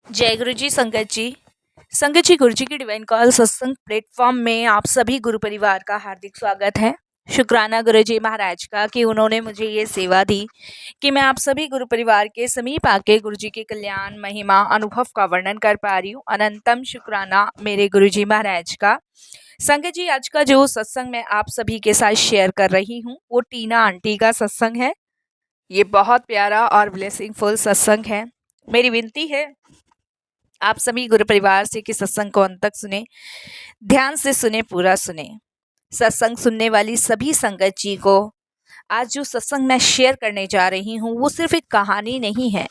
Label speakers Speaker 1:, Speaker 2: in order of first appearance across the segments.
Speaker 1: जय गुरु जी संगत जी। संगत जी, गुरु जी की डिवाइन कॉल सत्संग प्लेटफॉर्म में आप सभी गुरु परिवार का हार्दिक स्वागत है। शुक्राना गुरु जी महाराज का कि उन्होंने मुझे ये सेवा दी कि मैं आप सभी गुरु परिवार के समीप आके गुरु जी के कल्याण महिमा अनुभव का वर्णन कर पा रही हूँ। अनंतम शुक्राना मेरे गुरु जी महाराज का। संगत जी, आज का जो सत्संग मैं आप सभी के साथ शेयर कर रही हूँ वो टीना आंटी का सत्संग है। ये बहुत प्यारा और ब्लेसिंगफुल सत्संग है। मेरी विनती है आप सभी गुरु परिवार से कि सत्संग को अंत तक सुने, ध्यान से सुने, पूरा सुने। सत्संग सुनने वाली सभी संगत जी को आज जो सत्संग मैं शेयर करने जा रही हूँ वो सिर्फ एक कहानी नहीं है,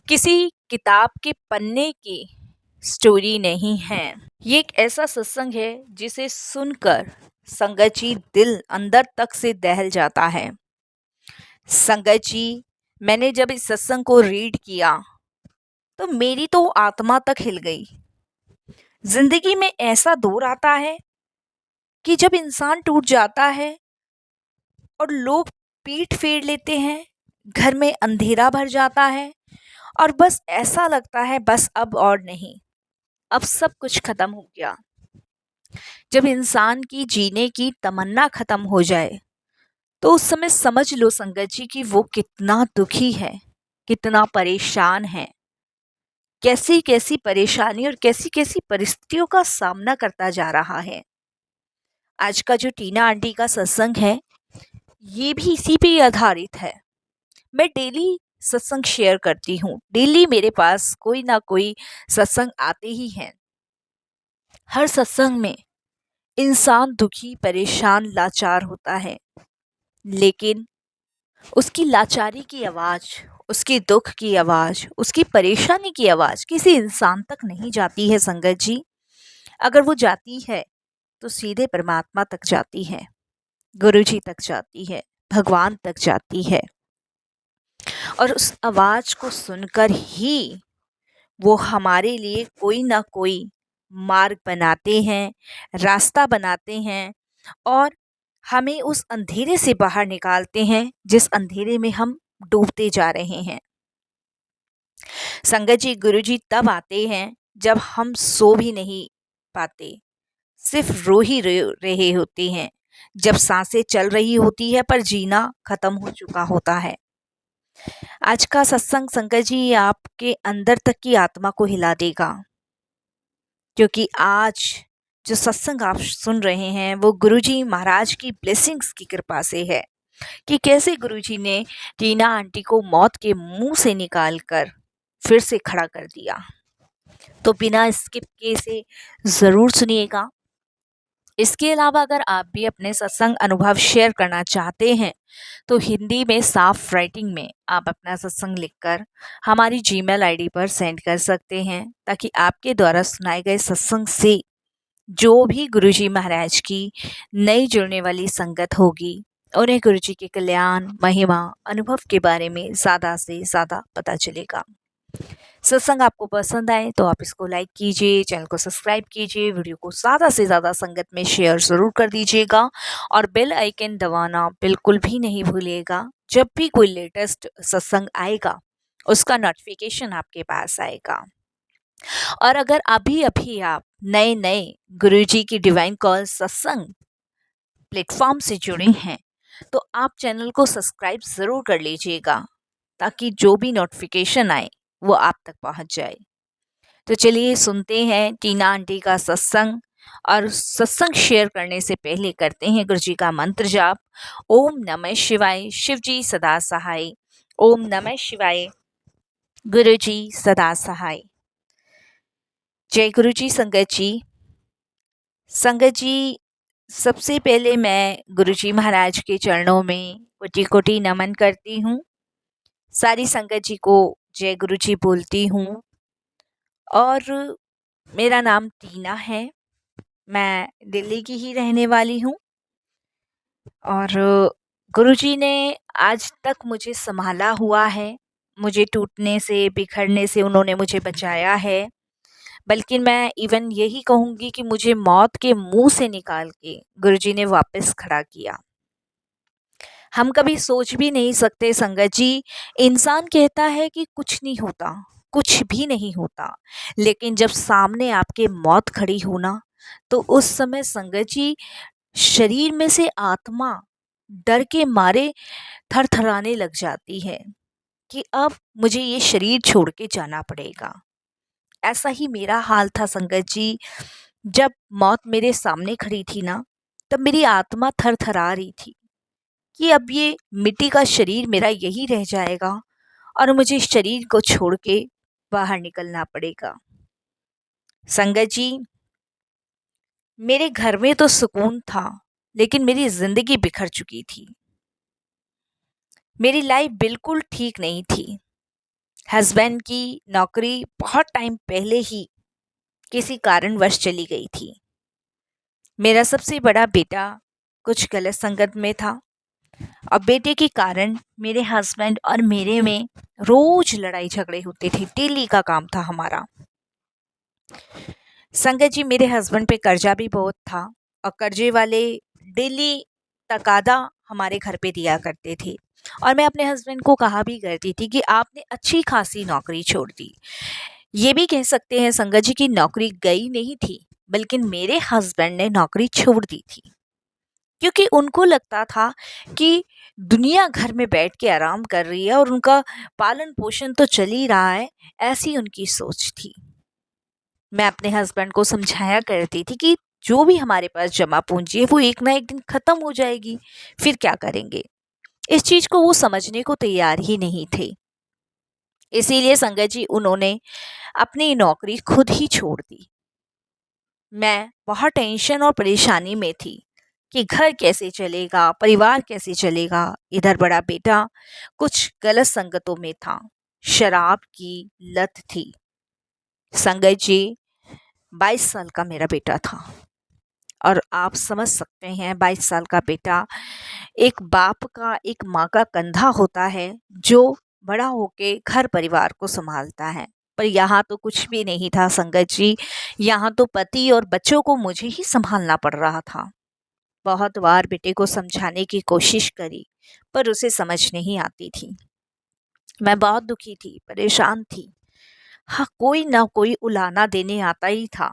Speaker 1: किसी किताब के पन्ने की स्टोरी नहीं है। ये एक ऐसा सत्संग है जिसे सुनकर संगत जी दिल अंदर तक से दहल जाता है। संगत जी, मैंने जब इस सत्संग को रीड किया तो मेरी तो आत्मा तक हिल गई। जिंदगी में ऐसा दौर आता है कि जब इंसान टूट जाता है और लोग पीठ फेर लेते हैं, घर में अंधेरा भर जाता है और बस ऐसा लगता है बस अब और नहीं, अब सब कुछ खत्म हो गया। जब इंसान की जीने की तमन्ना खत्म हो जाए तो उस समय समझ लो संगत जी कि वो कितना दुखी है, कितना परेशान है, कैसी कैसी परेशानी और कैसी कैसी परिस्थितियों का सामना करता जा रहा है। आज का जो टीना आंटी का सत्संग है ये भी इसी पे ही आधारित है। मैं डेली सत्संग शेयर करती हूँ, डेली मेरे पास कोई ना कोई सत्संग आते ही हैं। हर सत्संग में इंसान दुखी, परेशान, लाचार होता है, लेकिन उसकी लाचारी की आवाज़, उसकी दुख की आवाज़, उसकी परेशानी की आवाज़ किसी इंसान तक नहीं जाती है संगत जी। अगर वो जाती है तो सीधे परमात्मा तक जाती है, गुरु जी तक जाती है, भगवान तक जाती है। और उस आवाज़ को सुनकर ही वो हमारे लिए कोई ना कोई मार्ग बनाते हैं, रास्ता बनाते हैं और हमें उस अंधेरे से बाहर निकालते हैं जिस अंधेरे में हम डूबते जा रहे हैं। संगत जी, गुरु जी तब आते हैं जब हम सो भी नहीं पाते, सिर्फ रो ही रहे होते हैं, जब सांसें चल रही होती है पर जीना खत्म हो चुका होता है। आज का सत्संग संगत जी आपके अंदर तक की आत्मा को हिला देगा, क्योंकि आज जो सत्संग आप सुन रहे हैं वो गुरुजी महाराज की ब्लेसिंग्स की कृपा से है कि कैसे गुरुजी ने टीना आंटी को मौत के मुंह से निकाल कर फिर से खड़ा कर दिया। तो बिना स्किप के इसे ज़रूर सुनिएगा। इसके अलावा अगर आप भी अपने सत्संग अनुभव शेयर करना चाहते हैं तो हिंदी में साफ राइटिंग में आप अपना सत्संग लिखकर हमारी जीमेल आईडी पर सेंड कर सकते हैं, ताकि आपके द्वारा सुनाए गए सत्संग से जो भी गुरुजी महाराज की नई जुड़ने वाली संगत होगी उन्हें गुरुजी के कल्याण, महिमा, अनुभव के बारे में ज़्यादा से ज़्यादा पता चलेगा। सत्संग आपको पसंद आए तो आप इसको लाइक कीजिए, चैनल को सब्सक्राइब कीजिए, वीडियो को ज़्यादा से ज़्यादा संगत में शेयर ज़रूर कर दीजिएगा और बेल आइकन दबाना बिल्कुल भी नहीं भूलिएगा। जब भी कोई लेटेस्ट सत्संग आएगा उसका नोटिफिकेशन आपके पास आएगा। और अगर अभी अभी आप नए नए गुरुजी की डिवाइन कॉल सत्संग प्लेटफॉर्म से जुड़े हैं तो आप चैनल को सब्सक्राइब ज़रूर कर लीजिएगा, ताकि जो भी नोटिफिकेशन आए वो आप तक पहुंच जाए। तो चलिए सुनते हैं टीना आंटी का सत्संग। और सत्संग शेयर करने से पहले करते हैं गुरुजी का मंत्र जाप। ओम नमः शिवाय, शिव जी सदा सहाय। ओम नमः शिवाय, गुरुजी सदा सहाय। जय गुरुजी संगत जी। संगत जी, सबसे पहले मैं गुरुजी महाराज के चरणों में कोटि कोटि नमन करती हूँ। सारी संगत जी को जय गुरुजी बोलती हूँ। और मेरा नाम टीना है, मैं दिल्ली की ही रहने वाली हूँ। और गुरुजी ने आज तक मुझे संभाला हुआ है, मुझे टूटने से, बिखरने से उन्होंने मुझे बचाया है। बल्कि मैं इवन यही कहूँगी कि मुझे मौत के मुंह से निकाल के गुरुजी ने वापस खड़ा किया। हम कभी सोच भी नहीं सकते संगत जी, इंसान कहता है कि कुछ नहीं होता, कुछ भी नहीं होता। लेकिन जब सामने आपके मौत खड़ी हो ना, तो उस समय संगत जी शरीर में से आत्मा डर के मारे थरथराने लग जाती है कि अब मुझे ये शरीर छोड़ के जाना पड़ेगा। ऐसा ही मेरा हाल था संगत जी। जब मौत मेरे सामने खड़ी थी ना, तब मेरी आत्मा थरथरा रही थी कि अब ये मिट्टी का शरीर मेरा यही रह जाएगा और मुझे इस शरीर को छोड़ के बाहर निकलना पड़ेगा। संगत जी, मेरे घर में तो सुकून था, लेकिन मेरी जिंदगी बिखर चुकी थी। मेरी लाइफ बिल्कुल ठीक नहीं थी। हस्बैंड की नौकरी बहुत टाइम पहले ही किसी कारणवश चली गई थी। मेरा सबसे बड़ा बेटा कुछ गलत संगत में था और बेटे के कारण मेरे हस्बैंड और मेरे में रोज लड़ाई झगड़े होते थे। डेली का काम था हमारा। संगत जी, मेरे हस्बैंड पे कर्जा भी बहुत था और कर्जे वाले डेली तकादा हमारे घर पे दिया करते थे। और मैं अपने हस्बैंड को कहा भी करती थी कि आपने अच्छी खासी नौकरी छोड़ दी। ये भी कह सकते हैं संगत जी की नौकरी गई नहीं थी, बल्कि मेरे हस्बैंड ने नौकरी छोड़ दी थी, क्योंकि उनको लगता था कि दुनिया घर में बैठ के आराम कर रही है और उनका पालन पोषण तो चल ही रहा है। ऐसी उनकी सोच थी। मैं अपने हस्बैंड को समझाया करती थी कि जो भी हमारे पास जमा पूंजी है वो एक ना एक दिन खत्म हो जाएगी, फिर क्या करेंगे। इस चीज को वो समझने को तैयार ही नहीं थे। इसीलिए संगत जी उन्होंने अपनी नौकरी खुद ही छोड़ दी। मैं बहुत टेंशन और परेशानी में थी कि घर कैसे चलेगा, परिवार कैसे चलेगा। इधर बड़ा बेटा कुछ गलत संगतों में था, शराब की लत थी। संगत जी, 22 साल का मेरा बेटा था और आप समझ सकते हैं 22 साल का बेटा एक बाप का, एक माँ का कंधा होता है जो बड़ा होके घर परिवार को संभालता है। पर यहाँ तो कुछ भी नहीं था संगत जी। यहाँ तो पति और बच्चों को मुझे ही संभालना पड़ रहा था। बहुत बार बेटे को समझाने की कोशिश करी, पर उसे समझ नहीं आती थी। मैं बहुत दुखी थी, परेशान थी। हाँ, कोई ना कोई उलाहना देने आता ही था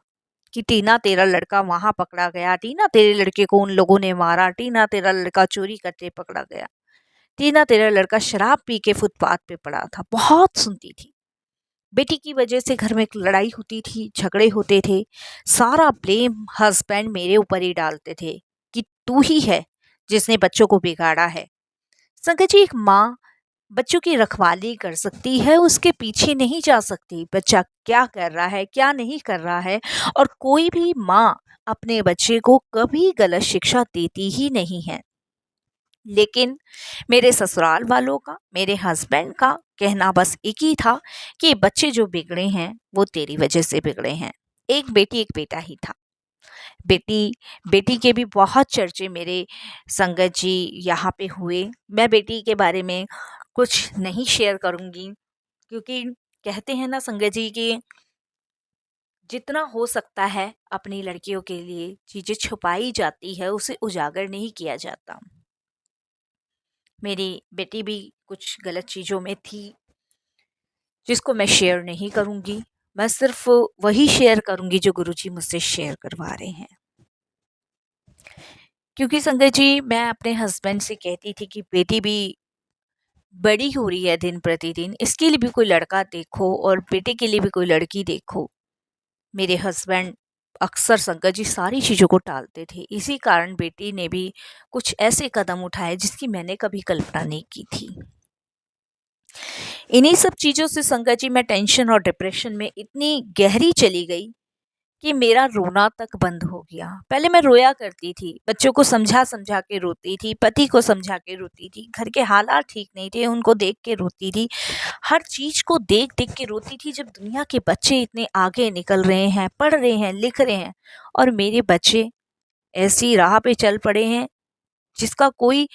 Speaker 1: कि टीना तेरा लड़का वहां पकड़ा गया, टीना तेरे लड़के को उन लोगों ने मारा, टीना तेरा लड़का चोरी करते पकड़ा गया, टीना तेरा लड़का शराब पी के फुटपाथ पे पड़ा था। बहुत सुनती थी। बेटी की वजह से घर में एक लड़ाई होती थी, झगड़े होते थे। सारा ब्लेम हस्बैंड मेरे ऊपर ही डालते थे कि तू ही है जिसने बच्चों को बिगाड़ा है। संगत जी, एक माँ बच्चों की रखवाली कर सकती है, उसके पीछे नहीं जा सकती बच्चा क्या कर रहा है क्या नहीं कर रहा है। और कोई भी माँ अपने बच्चे को कभी गलत शिक्षा देती ही नहीं है। लेकिन मेरे ससुराल वालों का, मेरे हस्बैंड का कहना बस एक ही था कि बच्चे जो बिगड़े हैं वो तेरी वजह से बिगड़े हैं। एक बेटी एक बेटा ही था। बेटी बेटी के भी बहुत चर्चे मेरे संगत जी यहाँ पे हुए। मैं बेटी के बारे में कुछ नहीं शेयर करूँगी, क्योंकि कहते हैं ना संगत जी कि जितना हो सकता है अपनी लड़कियों के लिए चीज़ें छुपाई जाती है, उसे उजागर नहीं किया जाता। मेरी बेटी भी कुछ गलत चीज़ों में थी जिसको मैं शेयर नहीं करूँगी। मैं सिर्फ वही शेयर करूँगी जो गुरुजी मुझसे शेयर करवा रहे हैं। क्योंकि संगत जी, मैं अपने हस्बैंड से कहती थी कि बेटी भी बड़ी हो रही है दिन प्रतिदिन, इसके लिए भी कोई लड़का देखो और बेटे के लिए भी कोई लड़की देखो। मेरे हस्बैंड अक्सर संगत जी सारी चीज़ों को टालते थे। इसी कारण बेटी ने भी कुछ ऐसे कदम उठाए जिसकी मैंने कभी कल्पना नहीं की थी। इन्हीं सब चीज़ों से संगत जी मैं टेंशन और डिप्रेशन में इतनी गहरी चली गई कि मेरा रोना तक बंद हो गया। पहले मैं रोया करती थी, बच्चों को समझा समझा के रोती थी, पति को समझा के रोती थी, घर के हालात ठीक नहीं थे उनको देख के रोती थी, हर चीज़ को देख देख के रोती थी। जब दुनिया के बच्चे इतने आगे निकल रहे हैं, पढ़ रहे हैं, लिख रहे हैं, और मेरे बच्चे ऐसी राह पे चल पड़े हैं जिसका कोई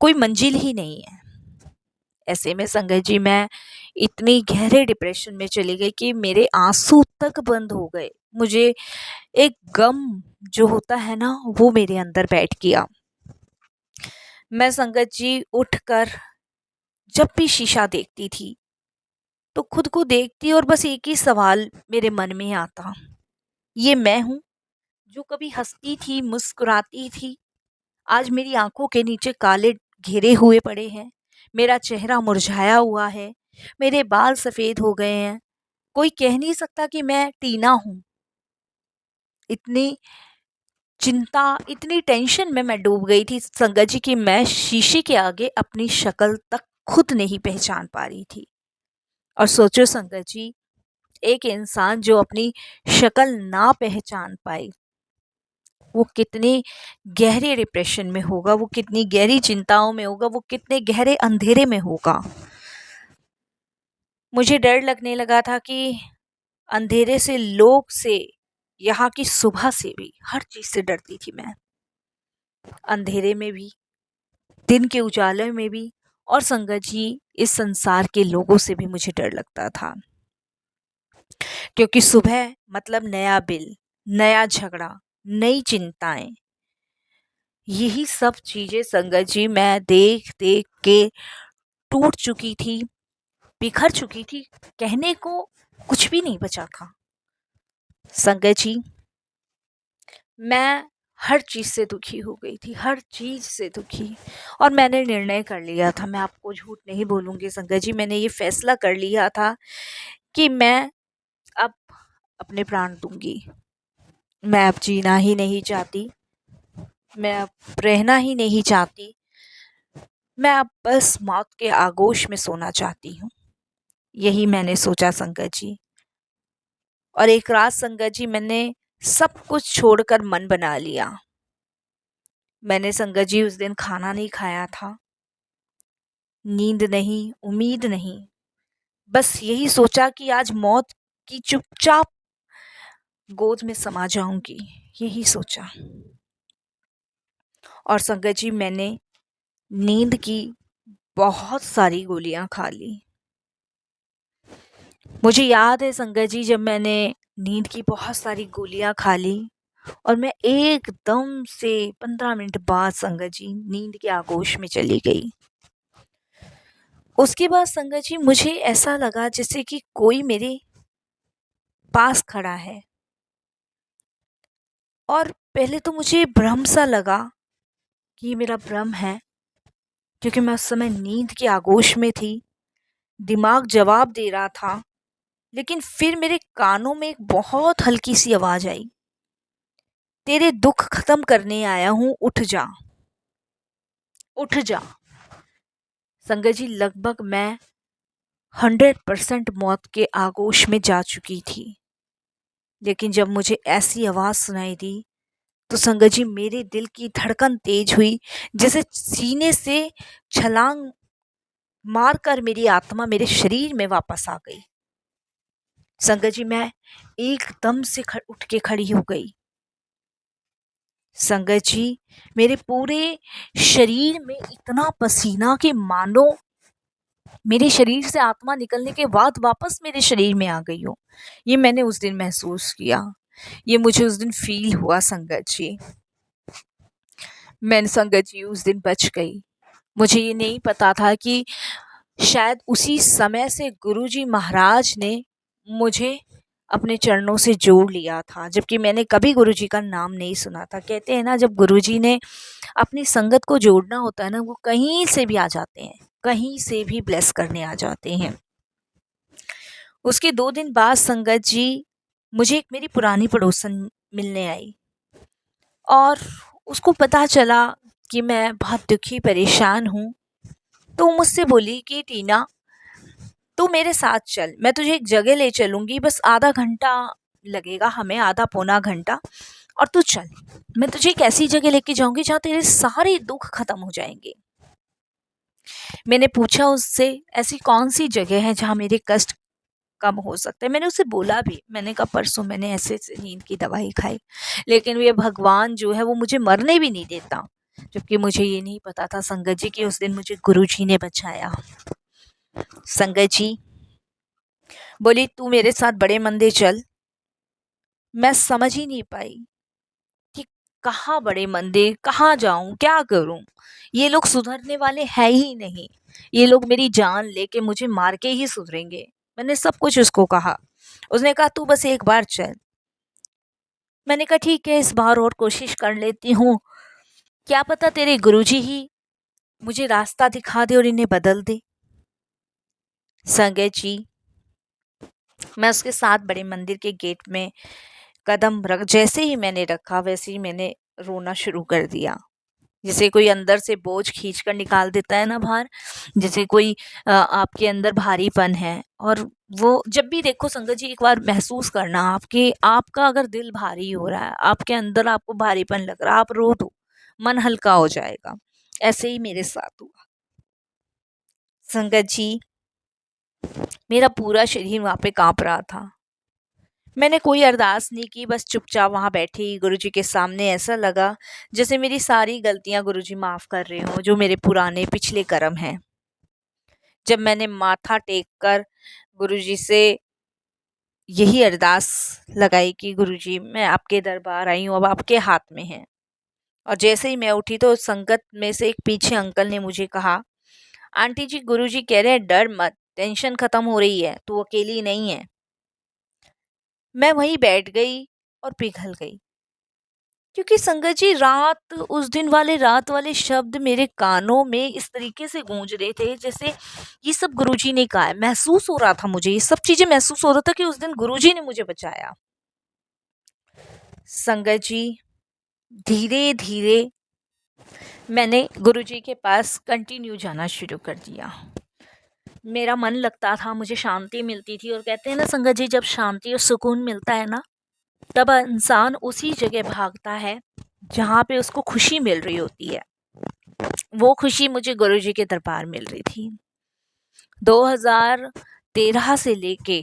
Speaker 1: कोई मंजिल ही नहीं है। ऐसे में संगत जी मैं इतनी गहरे डिप्रेशन में चली गई कि मेरे आंसू तक बंद हो गए। मुझे एक गम जो होता है ना वो मेरे अंदर बैठ गया। मैं संगत जी उठकर जब भी शीशा देखती थी तो खुद को देखती और बस एक ही सवाल मेरे मन में आता, ये मैं हूँ जो कभी हंसती थी, मुस्कुराती थी, आज मेरी आंखों के नीचे काले घेरे हुए पड़े हैं, मेरा चेहरा मुरझाया हुआ है, मेरे बाल सफेद हो गए हैं। कोई कह नहीं सकता कि मैं टीना हूँ। इतनी चिंता, इतनी टेंशन में मैं डूब गई थी संगत जी कि मैं शीशे के आगे अपनी शक्ल तक खुद नहीं पहचान पा रही थी। और सोचो संगत जी, एक इंसान जो अपनी शक्ल ना पहचान पाए, वो कितने गहरे डिप्रेशन में होगा, वो कितनी गहरी चिंताओं में होगा, वो कितने गहरे अंधेरे में होगा। मुझे डर लगने लगा था कि अंधेरे से, लोग से, यहाँ की सुबह से भी, हर चीज से डरती थी मैं। अंधेरे में भी, दिन के उजाले में भी, और संगत जी इस संसार के लोगों से भी मुझे डर लगता था। क्योंकि सुबह मतलब नया बिल, नया झगड़ा, नई चिंताएं, यही सब चीजें संगत जी मैं देख देख के टूट चुकी थी, बिखर चुकी थी। कहने को कुछ भी नहीं बचा था संगत जी। मैं हर चीज से दुखी हो गई थी, हर चीज से दुखी। और मैंने निर्णय कर लिया था, मैं आपको झूठ नहीं बोलूंगी संगत जी, मैंने ये फैसला कर लिया था कि मैं अब अपने प्राण दूंगी। मैं अब जीना ही नहीं चाहती, मैं अब रहना ही नहीं चाहती, मैं अब बस मौत के आगोश में सोना चाहती हूँ। यही मैंने सोचा संगत जी। और एक रात संगत जी मैंने सब कुछ छोड़कर मन बना लिया। मैंने संगत जी उस दिन खाना नहीं खाया था, नींद नहीं, उम्मीद नहीं, बस यही सोचा कि आज मौत की चुपचाप गोद में समा जाऊंगी, यही सोचा। और संगत जी मैंने नींद की बहुत सारी गोलियां खा ली। मुझे याद है संगत जी, जब मैंने नींद की बहुत सारी गोलियां खा ली और मैं एकदम से 15 मिनट बाद संगत जी नींद के आगोश में चली गई। उसके बाद संगत जी मुझे ऐसा लगा जैसे कि कोई मेरे पास खड़ा है। और पहले तो मुझे भ्रम सा लगा कि ये मेरा भ्रम है, क्योंकि मैं उस समय नींद के आगोश में थी, दिमाग जवाब दे रहा था। लेकिन फिर मेरे कानों में एक बहुत हल्की सी आवाज आई, तेरे दुख खत्म करने आया हूं, उठ जा, उठ जा। संगत जी लगभग मैं 100% मौत के आगोश में जा चुकी थी। लेकिन जब मुझे ऐसी आवाज सुनाई दी तो संगत जी मेरे दिल की धड़कन तेज हुई, जैसे सीने से छलांग मारकर मेरी आत्मा मेरे शरीर में वापस आ गई। संगत जी मैं एकदम से उठ के खड़ी हो गई। संगत जी मेरे पूरे शरीर में इतना पसीना कि मानो मेरे शरीर से आत्मा निकलने के बाद वापस मेरे शरीर में आ गई हो। ये मैंने उस दिन महसूस किया, ये मुझे उस दिन फील हुआ संगत जी। मैं संगत जी उस दिन बच गई। मुझे ये नहीं पता था कि शायद उसी समय से गुरुजी महाराज ने मुझे अपने चरणों से जोड़ लिया था, जबकि मैंने कभी गुरुजी का नाम नहीं सुना था। कहते हैं ना, जब गुरुजी ने अपनी संगत को जोड़ना होता है ना, वो कहीं से भी आ जाते हैं, कहीं से भी ब्लेस करने आ जाते हैं। उसके 2 दिन बाद संगत जी मुझे एक मेरी पुरानी पड़ोसन मिलने आई और उसको पता चला कि मैं बहुत दुखी परेशान हूँ। तो वो मुझसे बोली कि टीना, तू मेरे साथ चल, मैं तुझे एक जगह ले चलूंगी, बस आधा घंटा लगेगा हमें, आधा पौना घंटा, और तू चल। मैं तुझे एक ऐसी जगह लेके जाऊंगी जहाँ तेरे सारे दुख खत्म हो जाएंगे। मैंने पूछा उससे, ऐसी कौन सी जगह है जहाँ मेरे कष्ट कम हो सकते हैं। मैंने उसे बोला भी, मैंने कहा परसों मैंने ऐसे ऐसे नींद की दवाई खाई, लेकिन ये भगवान जो है वो मुझे मरने भी नहीं देता। जबकि मुझे ये नहीं पता था संगत जी कि उस दिन मुझे गुरु जी ने बचाया। संगत जी बोली तू मेरे साथ बड़े मंदिर चल। मैं समझ ही नहीं पाई कि कहाँ बड़े मंदिर, कहाँ जाऊं, क्या करूं। ये लोग सुधरने वाले हैं ही नहीं, ये लोग मेरी जान लेके मुझे मार के ही सुधरेंगे। मैंने सब कुछ उसको कहा। उसने कहा तू बस एक बार चल। मैंने कहा ठीक है, इस बार और कोशिश कर लेती हूँ, क्या पता तेरे गुरुजी ही मुझे रास्ता दिखा दे और इन्हें बदल दे। संगत जी, मैं उसके साथ बड़े मंदिर के गेट में कदम रख जैसे ही मैंने रखा वैसे ही मैंने रोना शुरू कर दिया। जैसे कोई अंदर से बोझ खींच कर निकाल देता है ना बाहर, जैसे कोई आपके अंदर भारीपन है। और वो जब भी देखो संगत जी, एक बार महसूस करना, आपके आपका अगर दिल भारी हो रहा है, आपके अंदर आपको भारीपन लग रहा है, आप रो दो, मन हल्का हो जाएगा। ऐसे ही मेरे साथ हुआ। संगत जी, मेरा पूरा शरीर वहां पे कांप रहा था। मैंने कोई अरदास नहीं की, बस चुपचाप वहां बैठी गुरुजी के सामने। ऐसा लगा जैसे मेरी सारी गलतियां गुरुजी माफ कर रहे हो, जो मेरे पुराने पिछले कर्म हैं। जब मैंने माथा टेक कर गुरुजी से यही अरदास लगाई कि गुरुजी मैं आपके दरबार आई हूँ, अब आपके हाथ में है। और जैसे ही मैं उठी तो संगत में से एक पीछे अंकल ने मुझे कहा, आंटी जी गुरुजी कह रहे हैं डर मत, टेंशन खत्म हो रही है, तू अकेली नहीं है। मैं वहीं बैठ गई और पिघल गई, क्योंकि संगत जी रात, उस दिन वाले रात वाले शब्द मेरे कानों में इस तरीके से गूंज रहे थे जैसे ये सब गुरुजी ने कहा है। महसूस हो रहा था, मुझे ये सब चीजें महसूस हो रहा था कि उस दिन गुरुजी ने मुझे बचाया। संगत जी, धीरे धीरे मैंने गुरुजी के पास कंटिन्यू जाना शुरू कर दिया। मेरा मन लगता था, मुझे शांति मिलती थी। और कहते हैं ना संगत जी, जब शांति और सुकून मिलता है ना, तब इंसान उसी जगह भागता है जहाँ पे उसको खुशी मिल रही होती है। वो खुशी मुझे गुरुजी के दरबार मिल रही थी। 2013 से लेके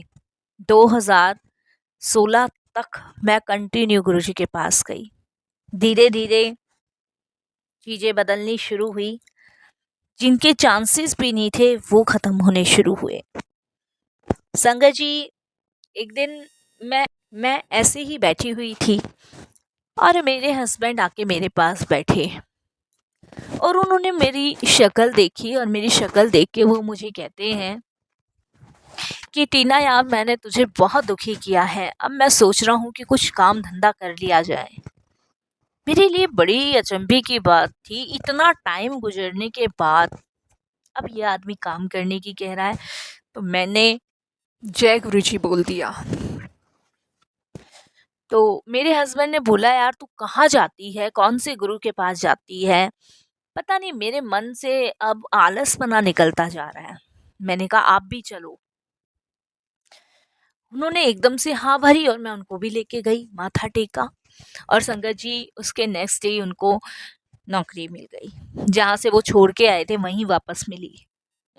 Speaker 1: 2016 तक मैं कंटिन्यू गुरुजी के पास गई। धीरे धीरे चीजें बदलनी शुरू हुई। जिनके चांसेस भी नहीं थे वो खत्म होने शुरू हुए। संगत जी, एक दिन मैं ऐसे ही बैठी हुई थी और मेरे हस्बैंड आके मेरे पास बैठे और उन्होंने मेरी शक्ल देखी और मेरी शक्ल देख के वो मुझे कहते हैं कि टीना यार, मैंने तुझे बहुत दुखी किया है, अब मैं सोच रहा हूँ कि कुछ काम धंधा कर लिया जाए। मेरे लिए बड़ी अचंभे की बात थी, इतना टाइम गुजरने के बाद अब ये आदमी काम करने की कह रहा है। तो मैंने जय गुरु जी बोल दिया। तो मेरे हस्बैंड ने बोला, यार तू कहाँ जाती है, कौन से गुरु के पास जाती है? पता नहीं मेरे मन से अब आलसपना निकलता जा रहा है। मैंने कहा आप भी चलो। उन्होंने एकदम से हाँ भरी और मैं उनको भी लेके गई, माथा टेका। और संगत जी, उसके नेक्स्ट डे उनको नौकरी मिल गई। जहाँ से वो छोड़ के आए थे वहीं वापस मिली।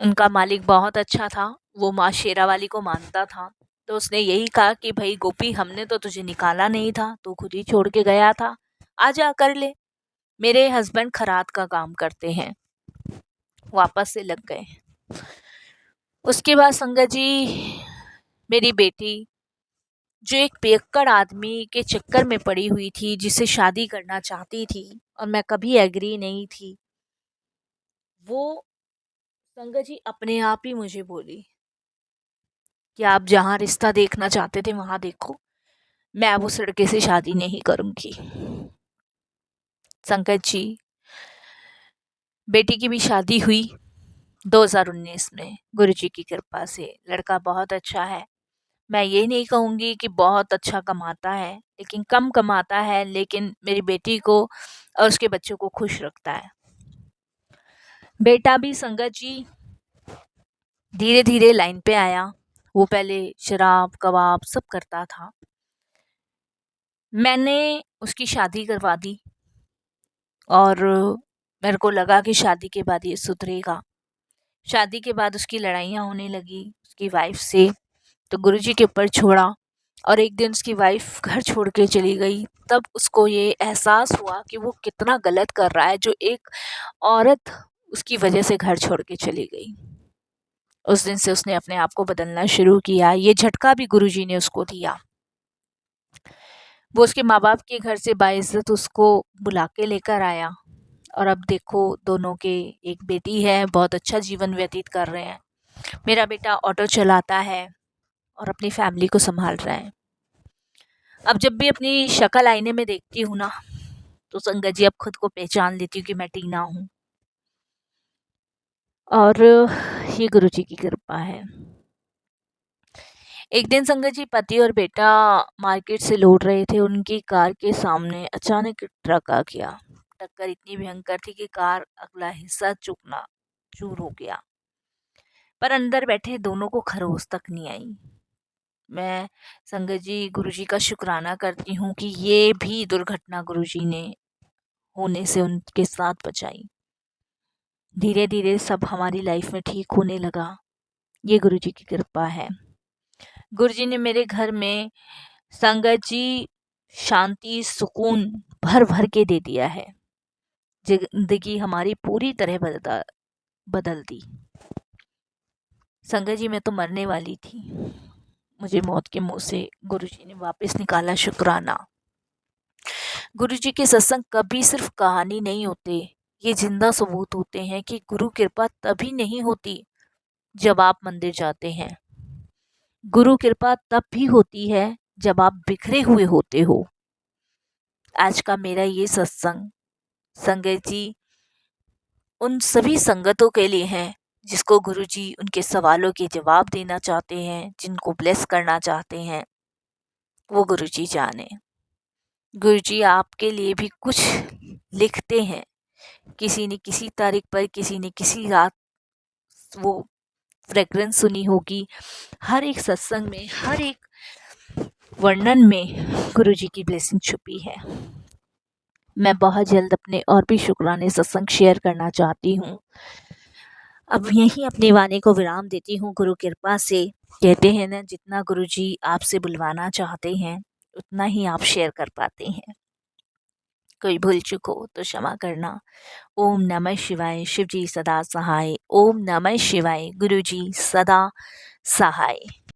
Speaker 1: उनका मालिक बहुत अच्छा था, वो माँ शेरावाली को मानता था। तो उसने यही कहा कि भाई गोपी, हमने तो तुझे निकाला नहीं था, तू खुद ही छोड़ के गया था, आ जा कर ले। मेरे हस्बैंड खरात का काम करते हैं, वापस से लग गए। उसके बाद संगत जी, मेरी बेटी जो एक पियक्कड़ आदमी के चक्कर में पड़ी हुई थी, जिसे शादी करना चाहती थी और मैं कभी एग्री नहीं थी, वो संगत जी अपने आप ही मुझे बोली कि आप जहाँ रिश्ता देखना चाहते थे वहां देखो, मैं अब उस लड़के से शादी नहीं करूंगी। संगत जी, बेटी की भी शादी हुई 2019 में, गुरुजी की कृपा से। लड़का बहुत अच्छा है। मैं ये नहीं कहूँगी कि बहुत अच्छा कमाता है, लेकिन कम कमाता है, लेकिन मेरी बेटी को और उसके बच्चों को खुश रखता है। बेटा भी संगत जी धीरे धीरे लाइन पे आया। वो पहले शराब कबाब सब करता था। मैंने उसकी शादी करवा दी और मेरे को लगा कि शादी के बाद ये सुधरेगा। शादी के बाद उसकी लड़ाइयाँ होने लगी उसकी वाइफ से, तो गुरुजी के ऊपर छोड़ा। और एक दिन उसकी वाइफ घर छोड़ के चली गई। तब उसको ये एहसास हुआ कि वो कितना गलत कर रहा है, जो एक औरत उसकी वजह से घर छोड़ के चली गई। उस दिन से उसने अपने आप को बदलना शुरू किया। ये झटका भी गुरुजी ने उसको दिया। वो उसके माँ बाप के घर से बाइज्जत उसको बुला के लेकर आया। और अब देखो, दोनों के एक बेटी है, बहुत अच्छा जीवन व्यतीत कर रहे हैं। मेरा बेटा ऑटो चलाता है, और अपनी फैमिली को संभाल रहा है। अब जब भी अपनी शक्ल आईने में देखती हूँ ना, तो संगत जी अब खुद को पहचान लेती हूँ कि मैं टीना हूँ। और ये गुरु जी की कृपा है। एक दिन संगत जी पति और बेटा मार्केट से लौट रहे थे। उनकी कार के सामने अचानक एक ट्रक आ गया। टक्कर इतनी भयंकर थी कि कार अगला हिस्सा चूकना चूर हो गया, पर अंदर बैठे दोनों को खरोच तक नहीं आई। मैं संगत जी गुरु जी का शुक्राना करती हूँ कि ये भी दुर्घटना गुरु जी ने होने से उनके साथ बचाई। धीरे धीरे सब हमारी लाइफ में ठीक होने लगा। ये गुरु जी की कृपा है। गुरु जी ने मेरे घर में संगत जी शांति सुकून भर भर के दे दिया है। जिंदगी हमारी पूरी तरह बदल दी। संगत जी मैं तो मरने वाली थी, मुझे मौत के मुंह से गुरु जी ने वापस निकाला। शुक्राना। गुरु जी के सत्संग कभी सिर्फ कहानी नहीं होते, ये जिंदा सबूत होते हैं कि गुरु कृपा तभी नहीं होती जब आप मंदिर जाते हैं। गुरु कृपा तब भी होती है जब आप बिखरे हुए होते हो। आज का मेरा ये सत्संग संगत जी उन सभी संगतों के लिए हैं जिसको गुरु जी उनके सवालों के जवाब देना चाहते हैं, जिनको ब्लेस करना चाहते हैं, वो गुरु जी जाने। गुरु जी आपके लिए भी कुछ लिखते हैं। किसी ने किसी तारीख पर, किसी ने किसी रात वो फ्रेग्रेंस सुनी होगी। हर एक सत्संग में, हर एक वर्णन में गुरु जी की ब्लेसिंग छुपी है। मैं बहुत जल्द अपने और भी शुक्राने सत्संग शेयर करना चाहती हूँ। अब यहीं अपनी वाणी को विराम देती हूँ। गुरु कृपा से कहते हैं ना, जितना गुरु जी आपसे बुलवाना चाहते हैं उतना ही आप शेयर कर पाते हैं। कोई भूल चूक हो तो क्षमा करना। ओम नमः शिवाय। शिव जी सदा सहाय। ओम नमः शिवाय। गुरु जी सदा सहाय।